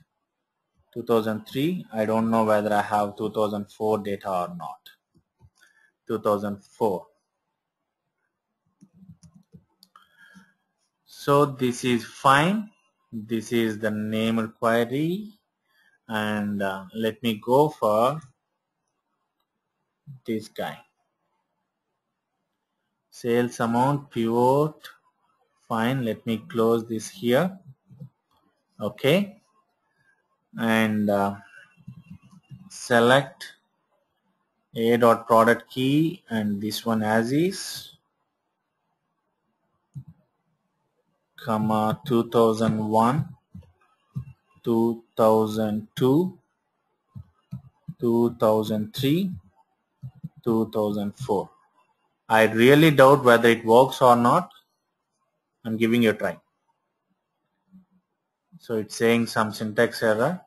A: 2003, I don't know whether I have 2004 data or not. 2004. So this is fine. This is the named query, and let me go for this guy. Sales amount pivot. Fine. Let me close this here. Okay. And select a dot product key and this one as is, comma 2001, 2002, 2003, 2004. I really doubt whether it works or not. I'm giving you a try. So it's saying some syntax error.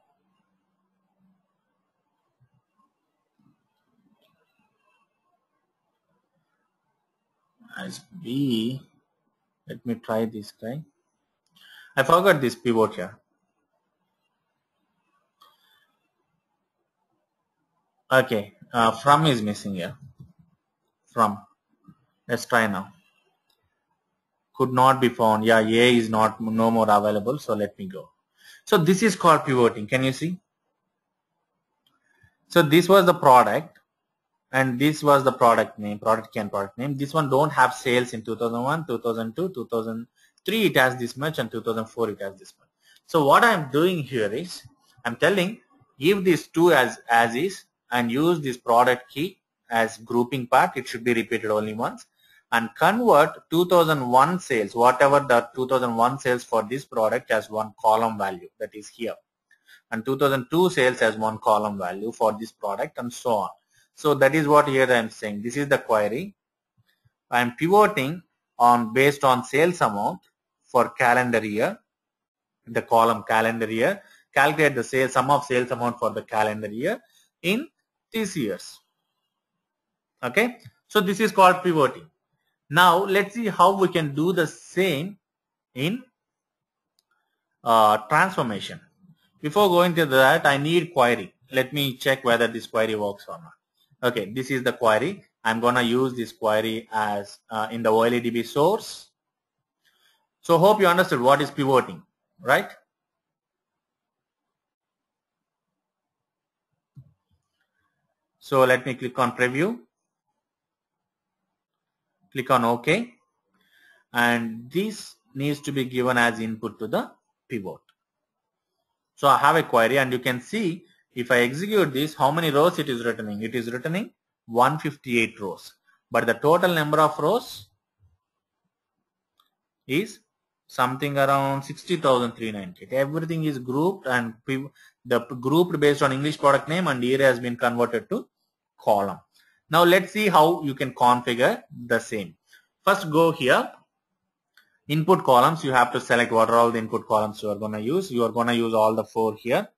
A: As B, let me try this guy. I forgot this pivot here. Okay, from is missing here. From. Let's try now. Could not be found. Yeah, A is no more available. So let me go. So this is called pivoting. Can you see? So this was the product, and this was the product name, product key and product name. This one don't have sales in 2001, 2002, 2003 it has this much, and 2004 it has this much. So what I'm doing here is I'm telling give these two as is and use this product key as grouping part. It should be repeated only once, and convert 2001 sales, whatever the 2001 sales for this product, as one column value, that is here, and 2002 sales as one column value for this product, and so on. So that is what here I am saying. This is the query. I am pivoting on based on sales amount for calendar year, the column calendar year, calculate the sum of sales amount for the calendar year in these years. Okay, so this is called pivoting. Now let's see how we can do the same in transformation. Before going to that, I need query. Let me check whether this query works or not. Okay, this is the query. I'm going to use this query as in the OLEDB source. So hope you understood what is pivoting, right? So let me click on preview. Click on OK. And this needs to be given as input to the pivot. So I have a query, and you can see if I execute this, how many rows it is returning. It is returning 158 rows. But the total number of rows is something around 60,398. Everything is grouped, and the grouped based on English product name, and area has been converted to column. Now let's see how you can configure the same. First go here, input columns. You have to select what are all the input columns you are going to use. You are going to use all the 4 here.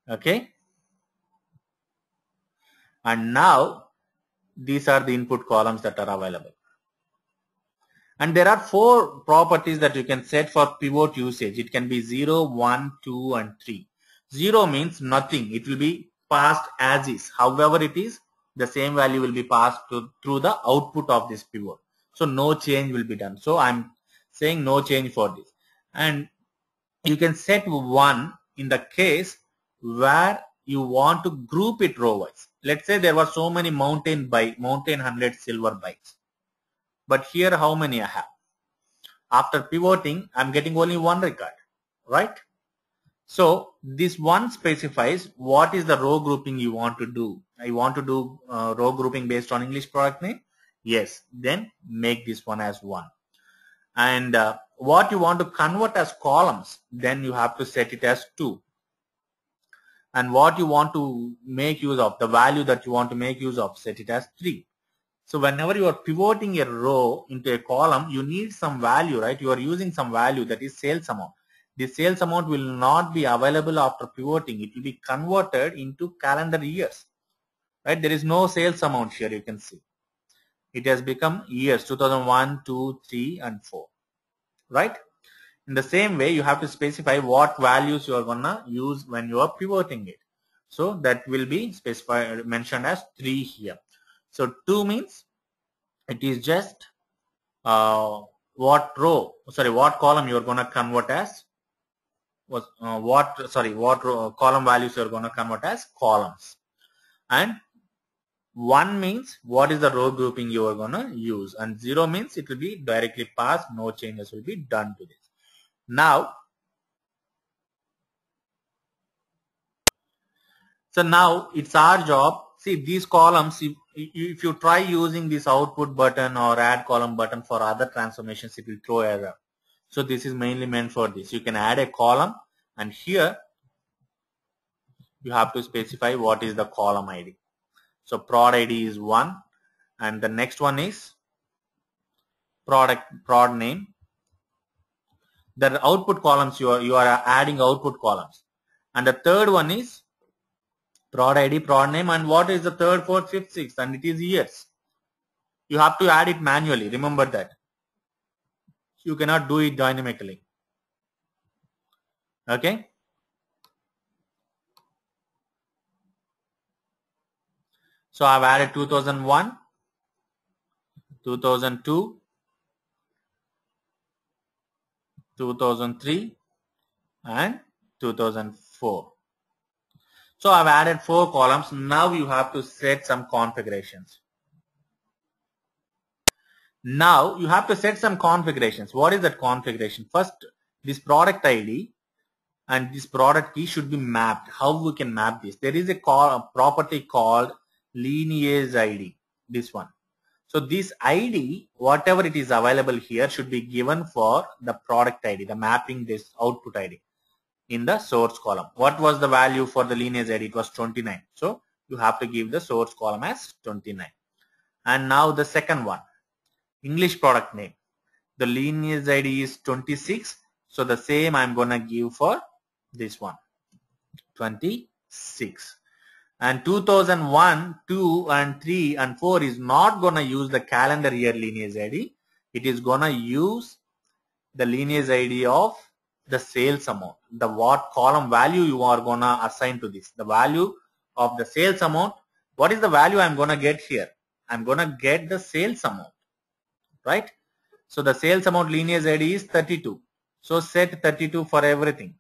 A: Okay. And now these are the input columns that are available. And there are 4 properties that you can set for pivot usage. It can be 0, 1, 2, and 3. 0 means nothing. It will be passed as is. However it is, the same value will be passed through the output of this pivot. So no change will be done. So I'm saying no change for this. and you can set 1 in the case where you want to group it row wise. Let's say there were so many mountain 100 silver bikes, but here how many I have? After pivoting, I'm getting only one record, right? So this one specifies what is the row grouping you want to do. I want to do row grouping based on English product name. Yes, then make this one as 1. And what you want to convert as columns, then you have to set it as 2. And what you want to make use of, the value that you want to make use of, set it as 3. So whenever you are pivoting a row into a column, you need some value, right? You are using some value, that is sales amount. The sales amount will not be available after pivoting. It will be converted into calendar years, right? There is no sales amount here, you can see. It has become years, 2001, 2, 3, and 4, right? In the same way, you have to specify what values you are gonna use when you are pivoting it. So that will be specified, mentioned as 3 here. So 2 means it is just what column you are gonna convert as column values you are gonna convert as columns. And 1 means what is the row grouping you are gonna use, and 0 means it will be directly passed, no changes will be done to this. Now, it's our job. See, these columns, if you try using this output button or add column button for other transformations, it will throw error. So this is mainly meant for this. You can add a column, and here you have to specify what is the column ID. So prod ID is 1, and the next one is prod name. The output columns you are adding output columns, and the third one is prod ID, prod name, and what is the third, fourth, fifth, sixth, and it is years. You have to add it manually. Remember that. You cannot do it dynamically. Okay. So I've added 2001, 2002, 2003, and 2004. So I've added 4 columns. Now you have to set some configurations. What is that configuration? First, this product ID and this product key should be mapped. How we can map this? There is a property called lineage ID. This one. So this ID, whatever it is available here, should be given for the product ID, the mapping this output ID in the source column. What was the value for the lineage ID? It was 29. So you have to give the source column as 29. And now the second one, English product name. The lineage ID is 26. So the same I'm gonna give for this one, 26. And 2001, 2, and 3, and 4 is not gonna use the calendar year lineage ID. It is gonna use the lineage ID of the sales amount. The what column value you are gonna assign to this. The value of the sales amount. What is the value I'm gonna get here? I'm gonna get the sales amount, right? So the sales amount lineage ID is 32. So set 32 for everything.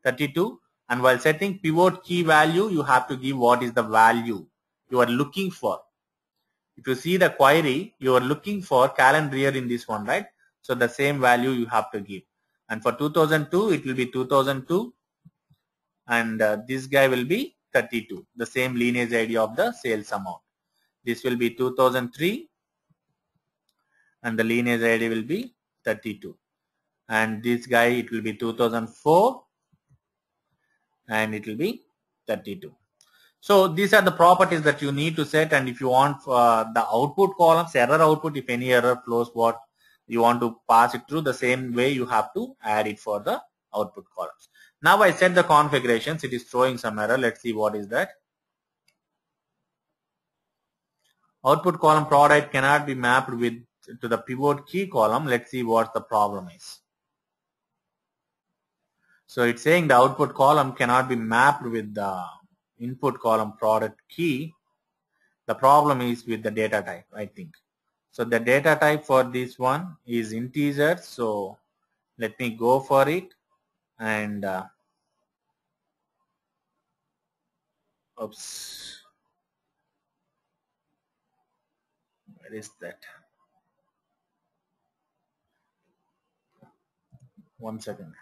A: 32. And while setting pivot key value, you have to give what is the value you are looking for. If you see the query, you are looking for calendar year in this one, right? So the same value you have to give. And for 2002, it will be 2002. And this guy will be 32. The same lineage ID of the sales amount. This will be 2003. And the lineage ID will be 32. And this guy, it will be 2004. And it will be 32. So these are the properties that you need to set, and if you want the output columns, error output, if any error flows, what you want to pass it through, the same way you have to add it for the output columns. Now I set the configurations, it is throwing some error. Let's see what is that. Output column product cannot be mapped to the pivot key column. Let's see what the problem is. So it's saying the output column cannot be mapped with the input column product key. The problem is with the data type, I think. So the data type for this one is integer. So Let me go for it, and oops, where is that? 1 second.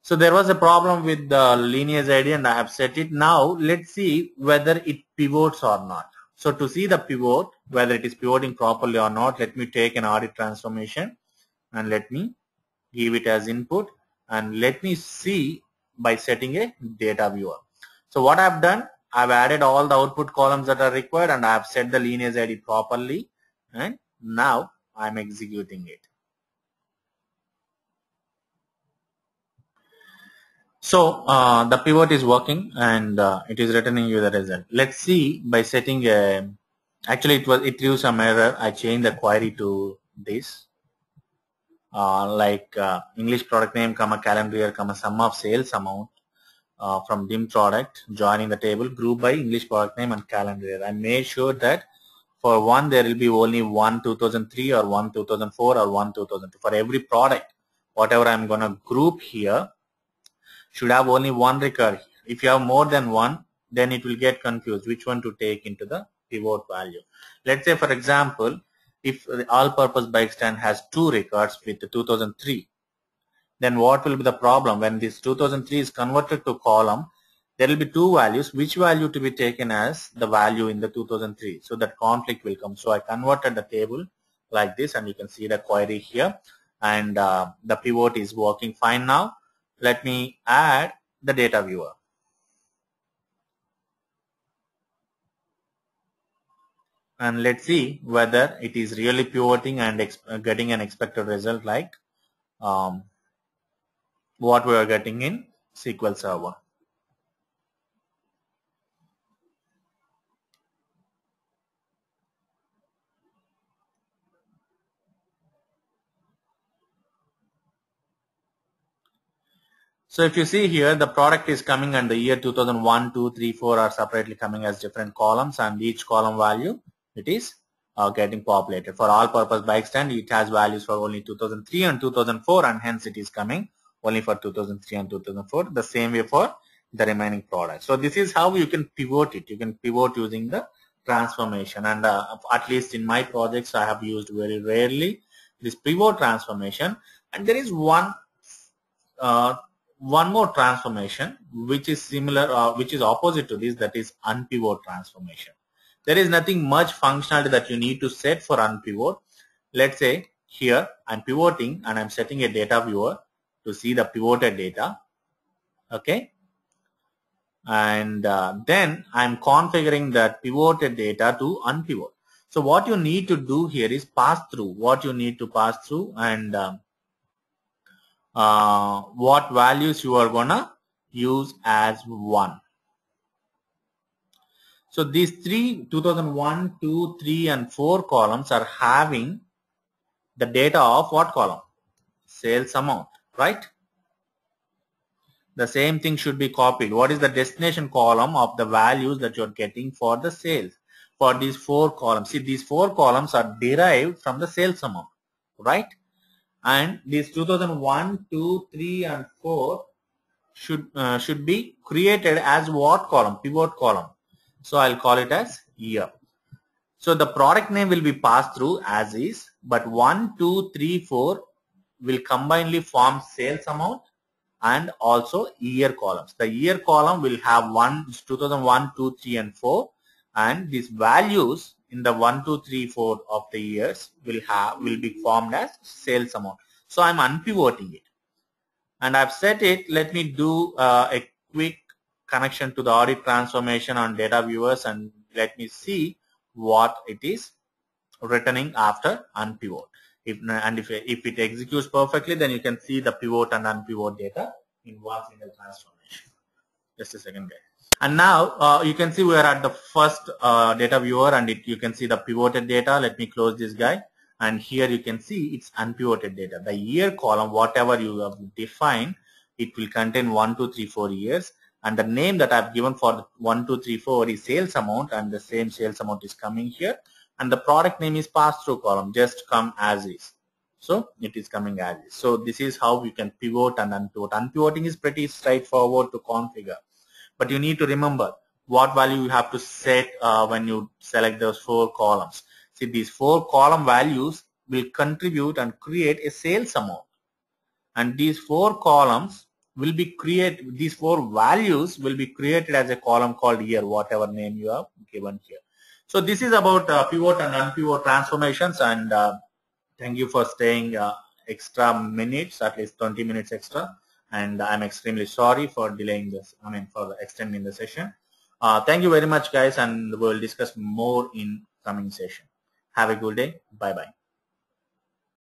A: So there was a problem with the lineage ID and I have set it. Now let's see whether it pivots or not. So to see the pivot, whether it is pivoting properly or not, let me take an audit transformation and let me give it as input, and let me see by setting a data viewer. So what I've done, I've added all the output columns that are required and I've set the lineage ID properly, and now I'm executing it. So the pivot is working and it is returning you the result. Let's see by setting a, actually it threw some error. I changed the query to this, English product name, comma calendar year, comma sum of sales amount from dim product, joining the table group by English product name and calendar year. I made sure that for one there will be only one 2003 or one 2004 or one 2002. For every product, whatever I'm gonna group here should have only one record. If you have more than one, then it will get confused which one to take into the pivot value. Let's say, for example, if the all-purpose bike stand has two records with the 2003, then what will be the problem? When this 2003 is converted to column, there will be two values. Which value to be taken as the value in the 2003? So that conflict will come. So I converted the table like this, and you can see the query here, and the pivot is working fine now. Let me add the data viewer. And let's see whether it is really pivoting and getting an expected result like what we are getting in SQL Server. So if you see here, the product is coming and the year 2001, 2, 3, 4 are separately coming as different columns, and each column value, it is getting populated. For all purpose bike stand, it has values for only 2003 and 2004, and hence it is coming only for 2003 and 2004. The same way for the remaining products. So this is how you can pivot it. You can pivot using the transformation, and at least in my projects I have used very rarely this pivot transformation. And there is one more transformation which is similar, which is opposite to this, that is unpivot transformation. There is nothing much functionality that you need to set for unpivot. Let's say here I'm pivoting and I'm setting a data viewer to see the pivoted data. Okay, and then I'm configuring that pivoted data to unpivot. So what you need to do here is pass through what you need to pass through, and what values you are gonna use as 1. So these 2001, 2, 3 and 4 columns are having the data of what column? Sales amount, right? The same thing should be copied. What is the destination column of the values that you're getting for the sales? For these 4 columns. See, these 4 columns are derived from the sales amount, right? And these 2001, 2, 3 and 4 should be created as what column? Pivot column. So I'll call it as year. So the product name will be passed through as is, but 1, 2, 3, 4 will combinedly form sales amount and also year columns. The year column will have 2001, 2, 3 and 4, and these values in the 1, 2, 3, 4 of the years will be formed as sales amount. So I'm unpivoting it, and I've set it. Let me do a quick connection to the audit transformation on data viewers, and let me see what it is returning after unpivot. If it executes perfectly, then you can see the pivot and unpivot data in one single transformation. Just a second, guys. And now you can see we are at the first data viewer, and you can see the pivoted data. Let me close this guy, and here you can see it's unpivoted data. The year column, whatever you have defined, it will contain 1, 2, 3, 4 years, and the name that I've given for the 1, 2, 3, 4 is sales amount, and the same sales amount is coming here, and the product name is pass-through column, just come as is. So it is coming as is. So this is how you can pivot and unpivot. Unpivoting is pretty straightforward to configure, but you need to remember what value you have to set when you select those 4 columns. See, these 4 column values will contribute and create a sales amount, and these 4 columns will be created, these 4 values will be created as a column called here, whatever name you have given here. So this is about pivot and unpivot transformations, and thank you for staying extra minutes, at least 20 minutes extra, and I'm extremely sorry for delaying this, for extending the session. Thank you very much, guys, and we'll discuss more in coming session. Have a good day. Bye-bye.